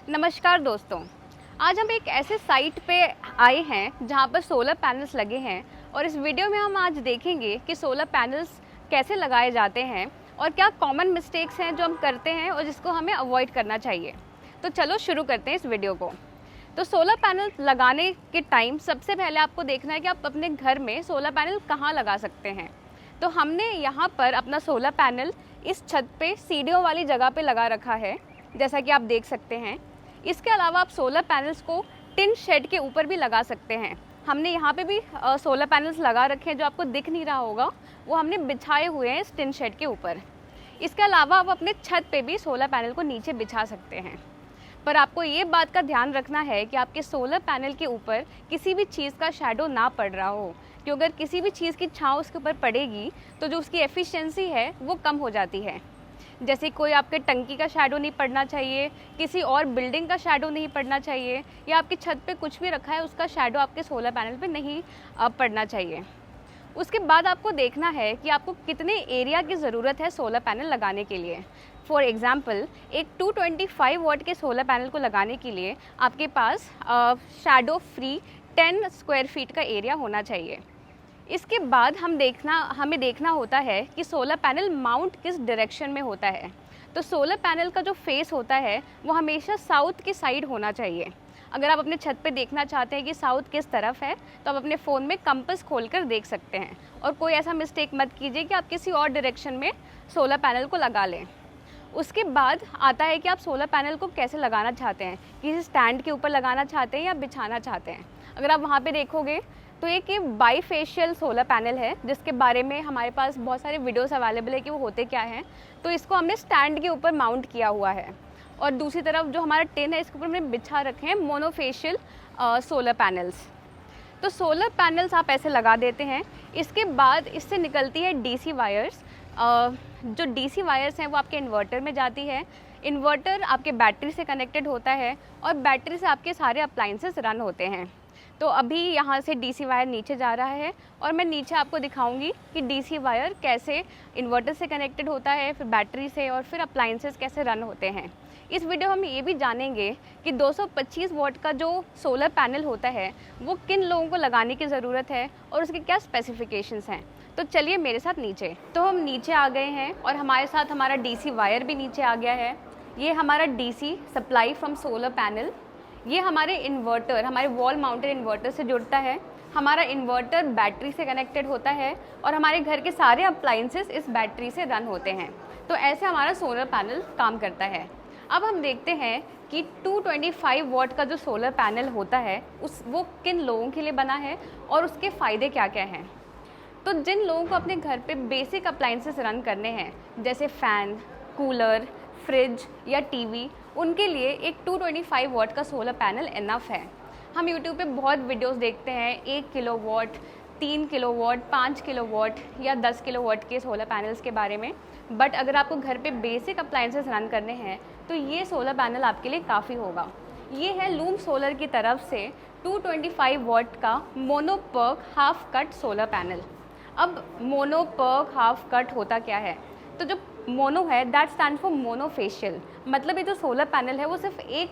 नमस्कार दोस्तों, आज हम एक ऐसे साइट पे आए हैं जहाँ पर सोलर पैनल्स लगे हैं और इस वीडियो में हम आज देखेंगे कि सोलर पैनल्स कैसे लगाए जाते हैं और क्या कॉमन मिस्टेक्स हैं जो हम करते हैं और जिसको हमें अवॉइड करना चाहिए। तो चलो शुरू करते हैं इस वीडियो को। तो सोलर पैनल लगाने के टाइम सबसे पहले आपको देखना है कि आप अपने घर में सोलर पैनल कहाँ लगा सकते हैं। तो हमने यहाँ पर अपना सोलर पैनल इस छत पे सीढ़ियों वाली जगह पे लगा रखा है, जैसा कि आप देख सकते हैं। इसके अलावा आप सोलर पैनल्स को टिन शेड के ऊपर भी लगा सकते हैं। हमने यहाँ पे भी सोलर पैनल्स लगा रखे हैं, जो आपको दिख नहीं रहा होगा, वो हमने बिछाए हुए हैं इस टिन शेड के ऊपर। इसके अलावा आप अपने छत पे भी सोलर पैनल को नीचे बिछा सकते हैं। पर आपको ये बात का ध्यान रखना है कि आपके सोलर पैनल के ऊपर किसी भी चीज़ का शैडो ना पड़ रहा हो, क्योंकि अगर किसी भी चीज़ की छाँव उसके ऊपर पड़ेगी तो जो उसकी एफिशिएंसी है वो कम हो जाती है। जैसे कोई आपके टंकी का शैडो नहीं पड़ना चाहिए, किसी और बिल्डिंग का शैडो नहीं पड़ना चाहिए, या आपकी छत पे कुछ भी रखा है उसका शैडो आपके सोलर पैनल पे नहीं पड़ना चाहिए। उसके बाद आपको देखना है कि आपको कितने एरिया की ज़रूरत है सोलर पैनल लगाने के लिए। फॉर एग्ज़ाम्पल, एक 225 वाट के सोलर पैनल को लगाने के लिए आपके पास शैडो फ्री 10 स्क्वायर फीट का एरिया होना चाहिए। इसके बाद हमें देखना होता है कि सोलर पैनल माउंट किस डायरेक्शन में होता है। तो सोलर पैनल का जो फेस होता है वो हमेशा साउथ की साइड होना चाहिए। अगर आप अपने छत पे देखना चाहते हैं कि साउथ किस तरफ है, तो आप अपने फ़ोन में कंपास खोलकर देख सकते हैं। और कोई ऐसा मिस्टेक मत कीजिए कि आप किसी और डायरेक्शन में सोलर पैनल को लगा लें। उसके बाद आता है कि आप सोलर पैनल को कैसे लगाना चाहते हैं, किसी स्टैंड के ऊपर लगाना चाहते हैं या बिछाना चाहते हैं। अगर आप वहाँ पे देखोगे तो एक ये बाईफेशियल सोलर पैनल है, जिसके बारे में हमारे पास बहुत सारे वीडियोस अवेलेबल है कि वो होते क्या हैं। तो इसको हमने स्टैंड के ऊपर माउंट किया हुआ है, और दूसरी तरफ जो हमारा टिन है इसके ऊपर हमने बिछा रखे हैं मोनोफेशियल सोलर पैनल्स। तो सोलर पैनल्स आप ऐसे लगा देते हैं। इसके बाद इससे निकलती है डीसी वायर्स। जो डीसी वायर्स हैं वो आपके इन्वर्टर में जाती है। इन्वर्टर आपके बैटरी से कनेक्टेड होता है और बैटरी से आपके सारे अप्लाइंसेस रन होते हैं। तो अभी यहाँ से डीसी वायर नीचे जा रहा है और मैं नीचे आपको दिखाऊंगी कि डीसी वायर कैसे इन्वर्टर से कनेक्टेड होता है, फिर बैटरी से, और फिर अप्लाइंसेस कैसे रन होते हैं। इस वीडियो में हम ये भी जानेंगे कि 225 वाट का जो सोलर पैनल होता है वो किन लोगों को लगाने की ज़रूरत है और उसके क्या स्पेसिफिकेशंस हैं। तो चलिए मेरे साथ नीचे। तो हम नीचे आ गए हैं और हमारे साथ हमारा डीसी वायर भी नीचे आ गया है। ये हमारा DC supply from solar panel. ये हमारे इन्वर्टर, हमारे वॉल माउंटेड इन्वर्टर से जुड़ता है। हमारा इन्वर्टर बैटरी से कनेक्टेड होता है और हमारे घर के सारे अप्लाइंसेस इस बैटरी से रन होते हैं। तो ऐसे हमारा सोलर पैनल काम करता है। अब हम देखते हैं कि 225 वाट का जो सोलर पैनल होता है वो किन लोगों के लिए बना है और उसके फ़ायदे क्या क्या हैं। तो जिन लोगों को अपने घर पे बेसिक अप्लाइंसेस रन करने हैं, जैसे फ़ैन, कूलर, फ्रिज या टीवी, उनके लिए एक 225 वाट का सोलर पैनल इनफ है। हम यूट्यूब पे बहुत वीडियोस देखते हैं 1 किलोवाट, 3 किलोवाट, 5 किलोवाट या 10 किलोवाट के सोलर पैनल्स के बारे में। बट अगर आपको घर पे बेसिक अप्लाइंसेस रन करने हैं तो ये सोलर पैनल आपके लिए काफ़ी होगा। ये है लूम सोलर की तरफ से 225 वाट का mono PERC half cut solar panel. अब मोनोपर्क हाफ कट होता क्या है? तो जो मोनो है दैट स्टैंड फॉर मोनोफेशियल, मतलब ये जो सोलर पैनल है वो सिर्फ एक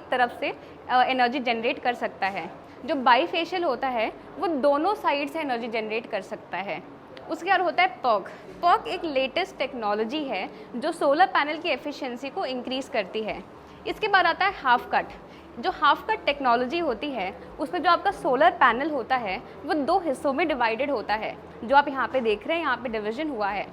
तरफ से एनर्जी जनरेट कर सकता है। जो बाईफेशियल होता है वो दोनों साइड से एनर्जी जनरेट कर सकता है। उसके बाद होता है पर्क। पर्क एक लेटेस्ट टेक्नोलॉजी है जो सोलर पैनल की एफिशिएंसी को इंक्रीज़ करती है। इसके बाद आता है हाफ कट। जो हाफ कट टेक्नोलॉजी होती है उसमें जो आपका सोलर पैनल होता है वो 2 हिस्सों में डिवाइडेड होता है। जो आप यहाँ पे देख रहे हैं, यहाँ पे डिवीजन हुआ है।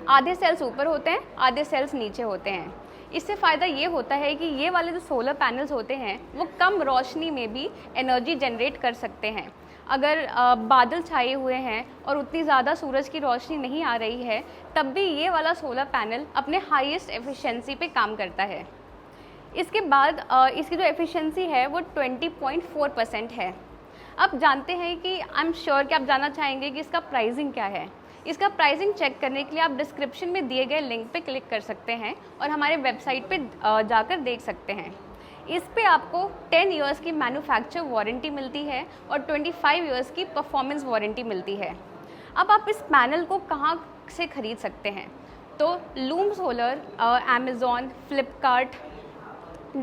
आधे सेल्स ऊपर होते हैं, आधे सेल्स नीचे होते हैं। इससे फ़ायदा ये होता है कि ये वाले जो सोलर पैनल्स होते हैं वो कम रोशनी में भी एनर्जी जनरेट कर सकते हैं। अगर बादल छाए हुए हैं और उतनी ज़्यादा सूरज की रोशनी नहीं आ रही है, तब भी ये वाला सोलर पैनल अपने हाईएस्ट एफिशिएंसी पे काम करता है। इसके बाद इसकी जो एफिशिएंसी है वो 20.4% है। अब जानते हैं कि आई एम श्योर कि आप जानना चाहेंगे कि इसका प्राइसिंग क्या है। इसका प्राइसिंग चेक करने के लिए आप डिस्क्रिप्शन में दिए गए लिंक पे क्लिक कर सकते हैं और हमारे वेबसाइट पे जाकर देख सकते हैं। इस पे आपको 10 इयर्स की मैन्युफैक्चर वारंटी मिलती है और 25 इयर्स की परफॉर्मेंस वारंटी मिलती है। अब आप इस पैनल को कहाँ से ख़रीद सकते हैं? तो लूम सोलर, अमेज़ॉन, फ्लिपकार्ट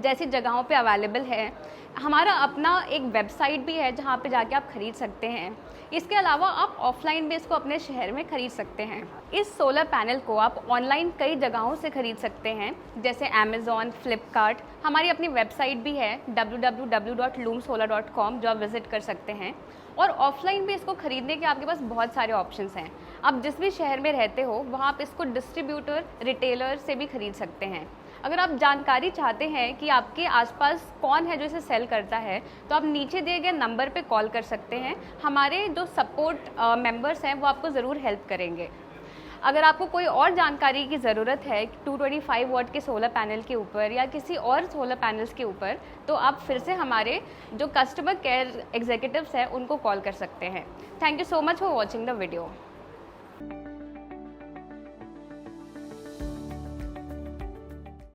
जैसी जगहों पे अवेलेबल है। हमारा अपना एक वेबसाइट भी है जहाँ पे जाके आप ख़रीद सकते हैं। इसके अलावा आप ऑफलाइन भी इसको अपने शहर में ख़रीद सकते हैं। इस सोलर पैनल को आप ऑनलाइन कई जगहों से ख़रीद सकते हैं, जैसे अमेज़ॉन, फ्लिपकार्ट। हमारी अपनी वेबसाइट भी है www.loomsolar.com, जो आप विज़िट कर सकते हैं। और ऑफलाइन भी इसको ख़रीदने के आपके पास बहुत सारे ऑप्शंस हैं। आप जिस भी शहर में रहते हो वहाँ आप इसको डिस्ट्रीब्यूटर, रिटेलर से भी ख़रीद सकते हैं। अगर आप जानकारी चाहते हैं कि आपके आसपास कौन है जो इसे सेल करता है, तो आप नीचे दिए गए नंबर पे कॉल कर सकते हैं। हमारे जो सपोर्ट मेंबर्स हैं वो आपको ज़रूर हेल्प करेंगे। अगर आपको कोई और जानकारी की ज़रूरत है 225 वाट के सोलर पैनल के ऊपर या किसी और सोलर पैनल्स के ऊपर, तो आप फिर से हमारे जो कस्टमर केयर एग्जीक्यूटिव्स हैं उनको कॉल कर सकते हैं। Thank you so much for watching the video.